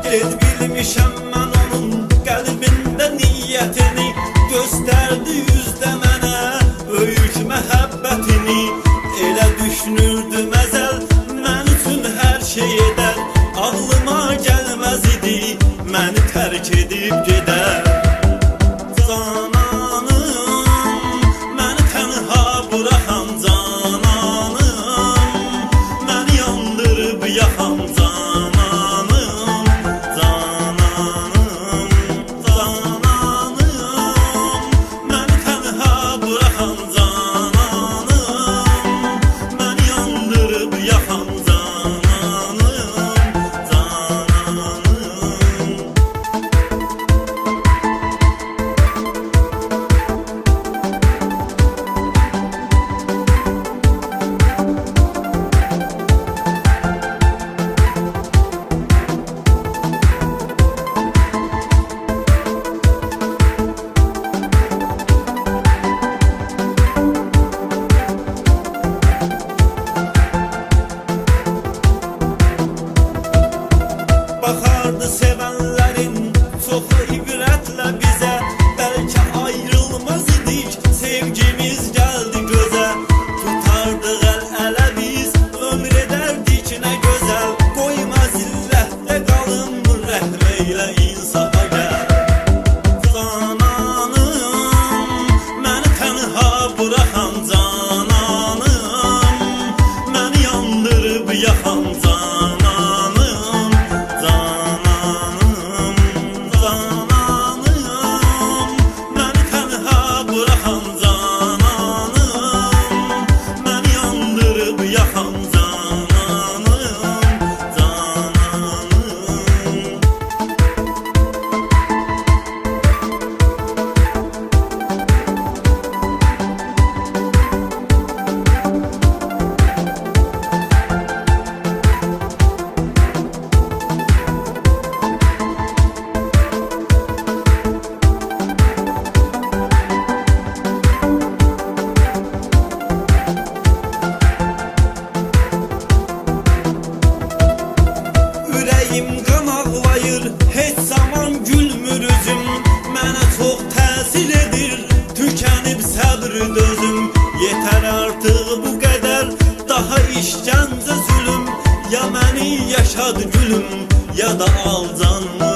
Tez bilmişəm mən onun qəlbində niyyətini, göstərdi üzdə mənə böyük məhəbbətini. Elə düşünürdüm əzəl mən üçün hər şey edər, ağlıma gəlməz idi məni tərk edib gedər. Cananım, məni tənha buraxan cananım, məni yandırıb yaxan cananım, cananım, cananım, məni tənha buraxan cananım, məni yandırıb yaxan cananım, cananım. Baxardı sevənlərin çoxu ibrətlə bizə, bəlkə ayrılmaz idik, sevgimiz gəldi gözə. Tutardıq əl-ələ biz, ömür edərdik nə gözəl, qoyma zillətdə qalım, rəhm eylə insafa gəl. Cananım, məni tənha buraxan cananım, məni yandırıb yaxan cananım, cananım, cananım, məni tənha buraxan cananım, məni yandırıb yaxan cananım, cananım. Ürəyim qan ağlayır, heç zaman gülmür üzüm, mənə çox təsir edir, tükənib səbr dözüm. Yetər artıq bu qədər, daha işgəncə zülüm, ya məni yaşad gülüm, ya da al canımı